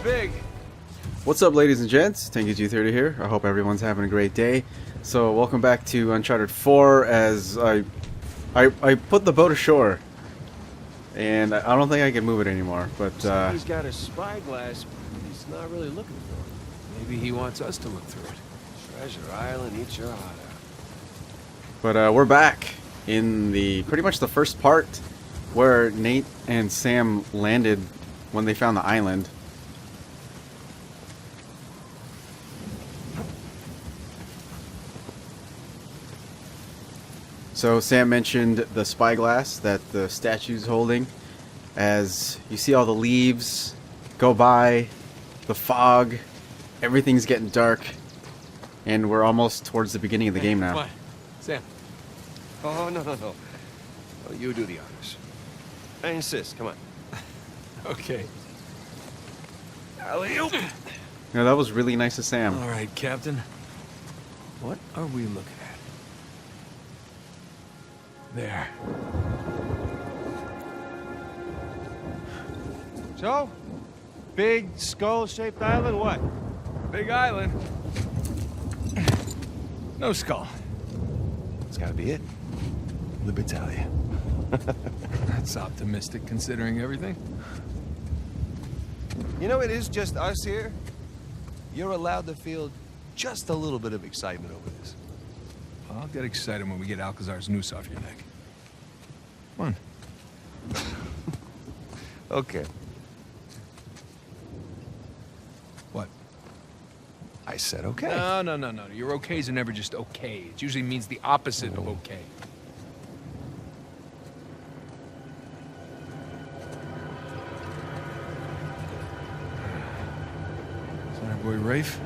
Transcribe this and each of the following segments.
big. What's up, ladies and gents? TankyG30 here. I hope everyone's having a great day. So, welcome back to Uncharted 4 as I put the boat ashore. And I don't think I can move it anymore, but He's got a spyglass, but he's not really looking for it. Maybe he wants us to look through it. Treasure Island, eat your heart out. But we're back in the pretty much the first part where Nate and Sam landed when they found the island. So Sam mentioned the spyglass that the statue's holding. As you see all the leaves go by, the fog, everything's getting dark, and we're almost towards the beginning of the game now. Come on, Sam. Oh, no. Oh, you do the honors. I insist, come on. Okay. Alley-oop! No, that was really nice of Sam. All right, Captain. What are we looking at? There. So? Big skull-shaped island, what? Big island. No skull. It's gotta be it. L'Italia. That's optimistic considering everything. You know, it is just us here. You're allowed to feel just a little bit of excitement over this. I'll get excited when we get Alcazar's noose off your neck. Come on. Okay. What? I said okay. No. Your okays are never just okay. It usually means the opposite of okay. Is that our boy Rafe?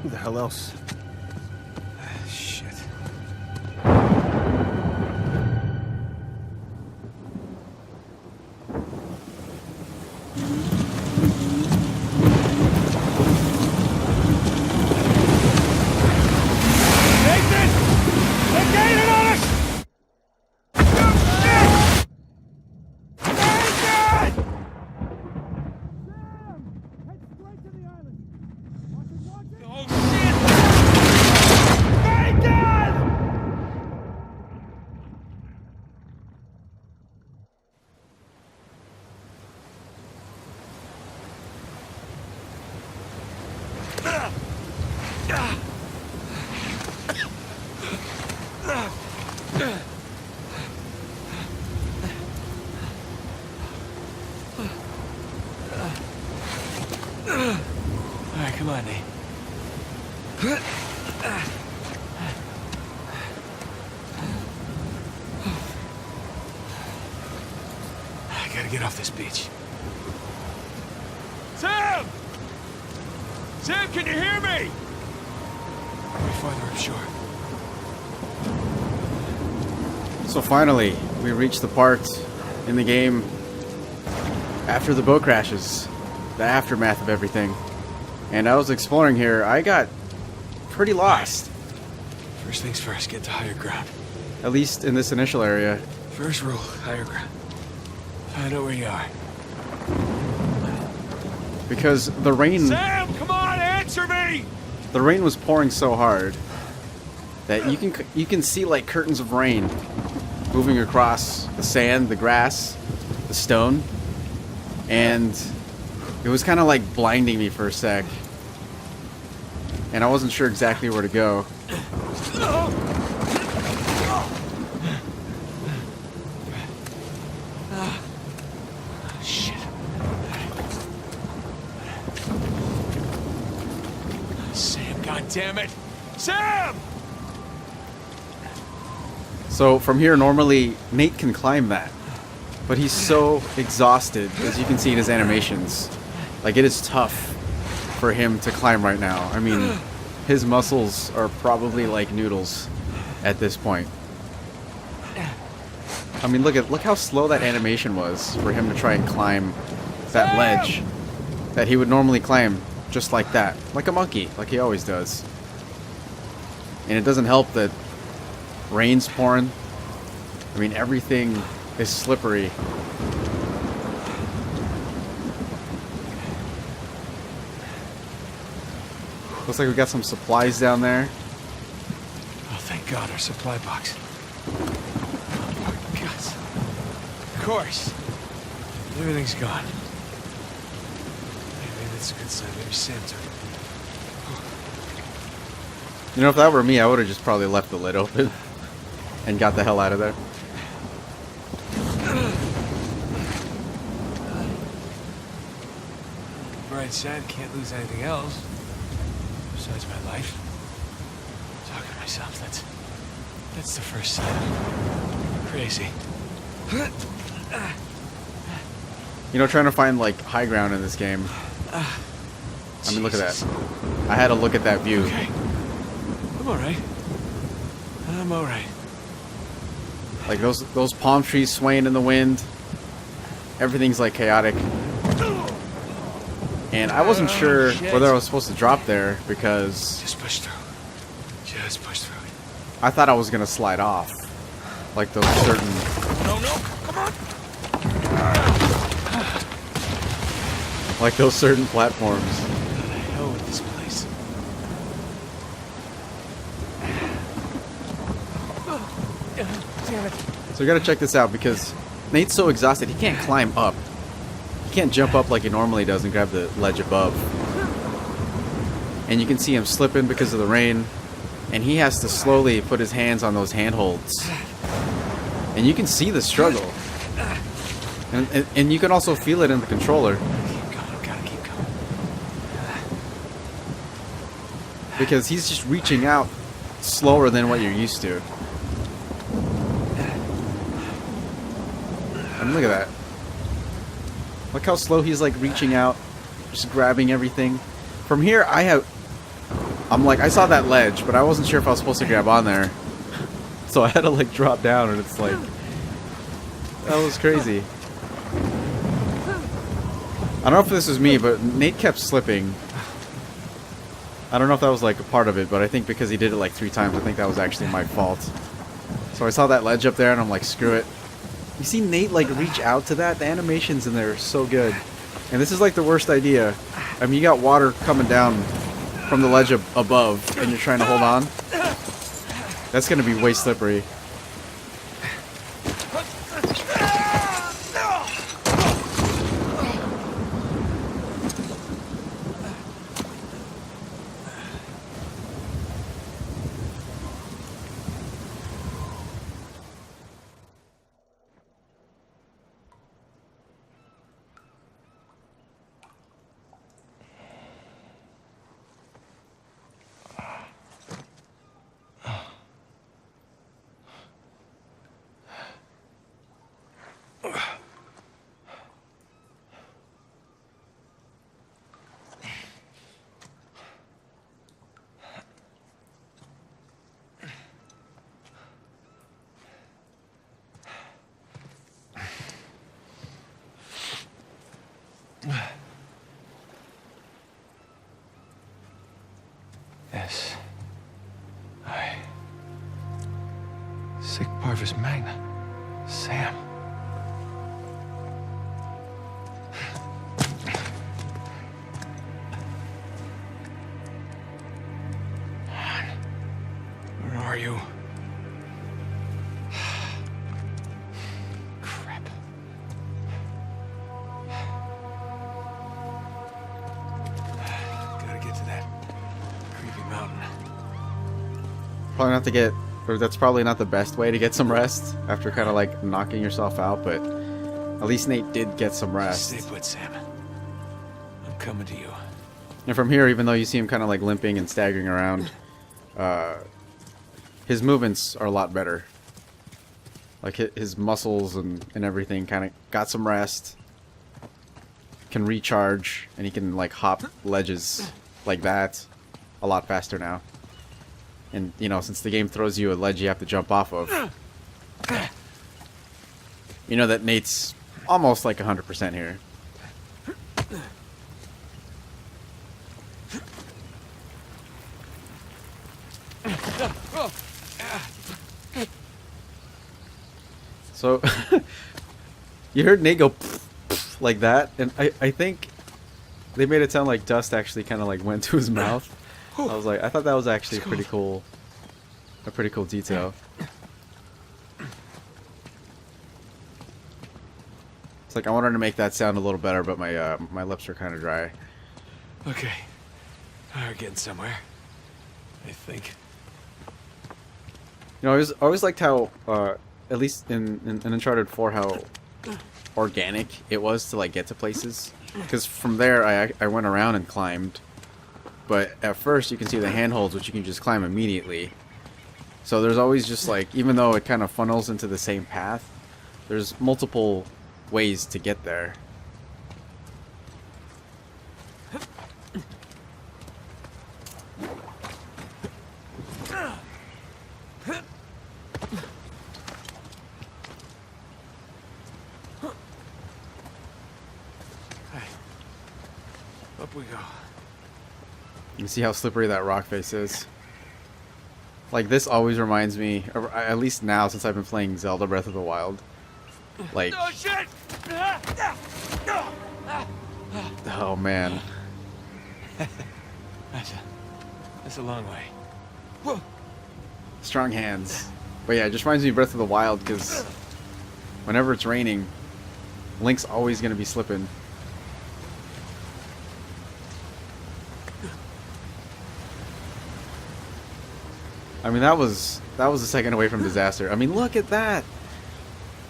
Who the hell else? Shit. Alright, come on, Nate. I gotta get off this beach. Sam! Sam, can you hear me? Way farther upshore. So finally, we reached the part in the game after the boat crashes, the aftermath of everything. And I was exploring here, I got pretty lost. First things first, get to higher ground. At least in this initial area. First rule, higher ground. Find out where you are. Because the rain... Sam, come on, answer me! The rain was pouring so hard that you can see like curtains of rain moving across the sand, the grass, the stone, and it was kind of like blinding me for a sec, and I wasn't sure exactly where to go. Shit. Sam, goddammit! Sam! So from here, normally Nate can climb that, but he's so exhausted, as you can see in his animations. Like, it is tough for him to climb right now. I mean, his muscles are probably like noodles at this point. I mean, look how slow that animation was for him to try and climb that ledge that he would normally climb just like that, like a monkey, like he always does. And it doesn't help that rain's pouring. I mean, everything is slippery. Looks like we got some supplies down there. Oh, thank God, our supply box. Oh, gods. Of course. Everything's gone. Maybe that's a good sign. Maybe Sam took it. You know, if that were me, I would have just probably left the lid open and got the hell out of there. Bright side, can't lose anything else. Besides my life. Talking to myself, that's the first sign. Crazy. You know, trying to find, like, high ground in this game. I mean, look at that. I had to look at that view. Okay. I'm alright. I'm alright. Like, those palm trees swaying in the wind. Everything's, like, chaotic. And I wasn't sure whether I was supposed to drop there because... Just push through. Just push through. I thought I was going to slide off. Like those certain... No, come on! Like those certain platforms. What the hell with this place? Damn it. So we gotta check this out because Nate's so exhausted he can't climb up. He can't jump up like he normally does and grab the ledge above. And you can see him slipping because of the rain. And he has to slowly put his hands on those handholds. And you can see the struggle. And you can also feel it in the controller. Keep going, gotta keep going. Because he's just reaching out slower than what you're used to. I mean, look at that. Look how slow he's like reaching out, just grabbing everything. From here, I'm like, I saw that ledge, but I wasn't sure if I was supposed to grab on there. So I had to like drop down, and it's like, that was crazy. I don't know if this is me, but Nate kept slipping. I don't know if that was like a part of it, but I think because he did it like 3 times, I think that was actually my fault. So I saw that ledge up there, and I'm like, screw it. You see Nate like reach out to that? The animations in there are so good. And this is like the worst idea. I mean, you got water coming down from the ledge above, and you're trying to hold on. That's going to be way slippery. S. I. Sic Parvis Magna. Sam. Where are you? Crap. Gotta get to that creepy mountain. Probably not to get, or that's probably not the best way to get some rest after kind of like knocking yourself out, but at least Nate did get some rest. Stay put, Sam. I'm coming to you. And from here, even though you see him kind of like limping and staggering around, his movements are a lot better. Like his muscles and everything kind of got some rest, can recharge, and he can like hop ledges like that a lot faster now. And, you know, since the game throws you a ledge you have to jump off of, you know that Nate's almost like 100% here. So, you heard Nate go like that, and I think they made it sound like dust actually kind of like went to his mouth. I was like, I thought that was actually a pretty cool detail. It's like I wanted to make that sound a little better, but my lips are kind of dry. Okay. We're getting somewhere. I think. You know, I always liked how, at least in Uncharted 4, how organic it was to like get to places. Because from there, I went around and climbed. But at first, you can see the handholds, which you can just climb immediately. So there's always just like, even though it kind of funnels into the same path, there's multiple ways to get there. Up we go. You can see how slippery that rock face is. Like, this always reminds me, or at least now since I've been playing Zelda Breath of the Wild. Like, Oh shit! oh man. That's a long way. Strong hands. But yeah, it just reminds me of Breath of the Wild because whenever it's raining, Link's always going to be slipping. I mean, that was a second away from disaster. I mean, look at that.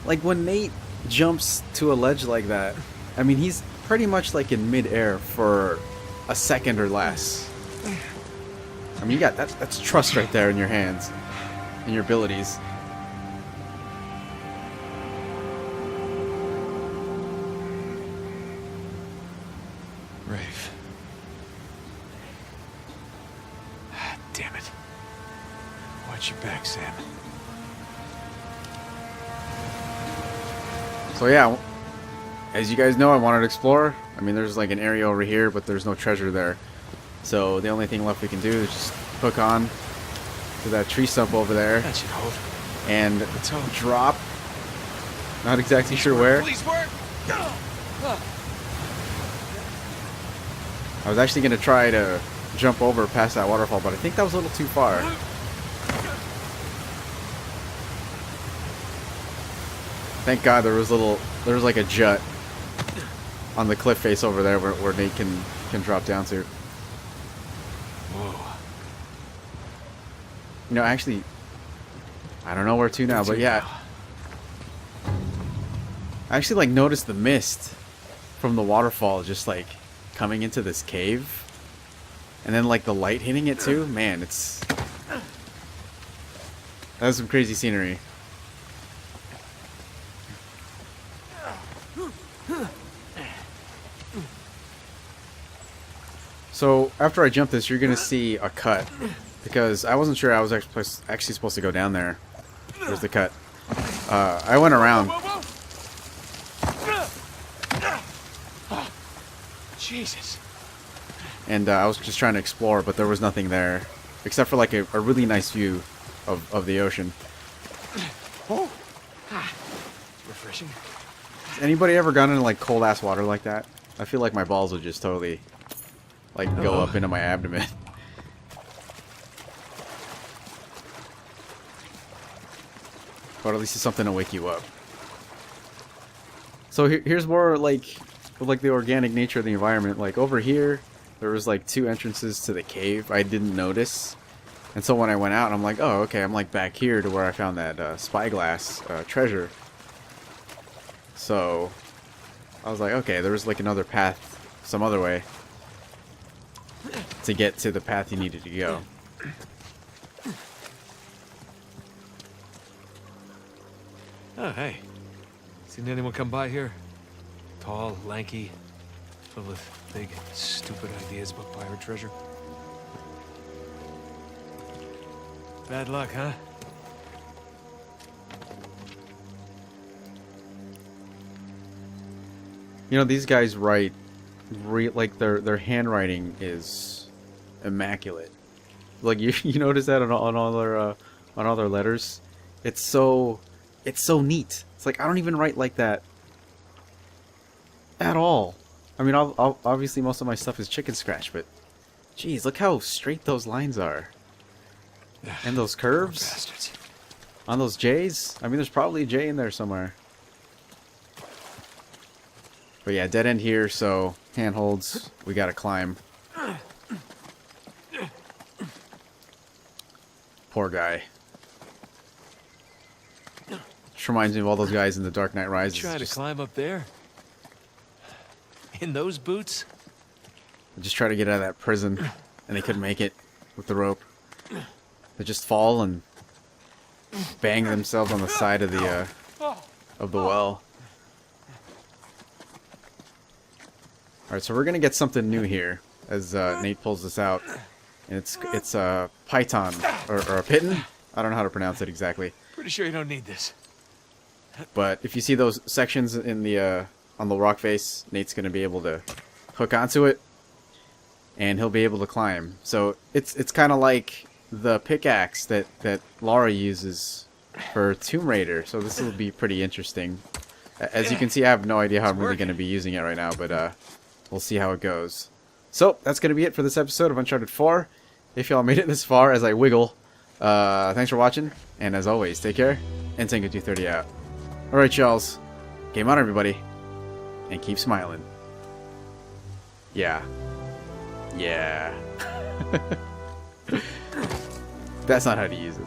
Like, when Nate jumps to a ledge like that, I mean, he's pretty much like in mid-air for a second or less. I mean, you got that's trust right there in your hands, in your abilities. Rafe. Damn it. Watch your back, Sam. So yeah, as you guys know, I wanted to explore. I mean, there's like an area over here, but there's no treasure there. So the only thing left we can do is just hook on to that tree stump over there That should hold. and Let's hope. drop. Not exactly sure where. Please work! I was actually going to try to jump over past that waterfall, but I think that was a little too far. Thank God there was like a jut on the cliff face over there where Nate can drop down to. Whoa. You know, actually, I don't know where to now, but yeah. I actually like noticed the mist from the waterfall just like coming into this cave. And then like the light hitting it too. Man, that was some crazy scenery. So after I jump this, you're gonna see a cut because I wasn't sure I was actually supposed to go down there. There's the cut. I went around. Jesus. And I was just trying to explore, but there was nothing there except for like a really nice view of the ocean. Oh. Refreshing. Has anybody ever gone into like cold ass water like that? I feel like my balls would just totally like go up into my abdomen. But at least it's something to wake you up. So here's more like the organic nature of the environment. Like over here, there was like 2 entrances to the cave I didn't notice. And so when I went out, I'm like, oh, okay, I'm like back here to where I found that spyglass treasure. So I was like, okay, there was like another path some other way to get to the path you needed to go. Oh, hey. Seen anyone come by here? Tall, lanky, filled with big, stupid ideas about pirate treasure. Bad luck, huh? You know, these guys write, like their handwriting is immaculate. Like you notice that on all their letters. It's so neat. It's like I don't even write like that at all. I mean, obviously most of my stuff is chicken scratch, but Jeez, look how straight those lines are. And those curves Bastards. on those J's. I mean, there's probably a J in there somewhere. But yeah, dead end here, so handholds. We gotta climb. Poor guy. Just reminds me of all those guys in The Dark Knight Rises. Trying to Just, climb up there? In those boots? just try to get out of that prison, and they couldn't make it with the rope. They just fall and bang themselves on the side of the well. Alright, so we're gonna get something new here as Nate pulls this out. And it's a python or a piton. I don't know how to pronounce it exactly. Pretty sure you don't need this. But if you see those sections in the on the rock face, Nate's gonna be able to hook onto it, and he'll be able to climb. So it's kind of like the pickaxe that Laura uses for Tomb Raider. So this will be pretty interesting. As you can see, I have no idea how I'm really gonna be using it right now, but we'll see how it goes. So that's gonna be it for this episode of Uncharted 4. If y'all made it this far as I wiggle, thanks for watching, and as always, take care, and Tango 230 out. Alright, y'alls. Game on, everybody. And keep smiling. Yeah. Yeah. That's not how to use it.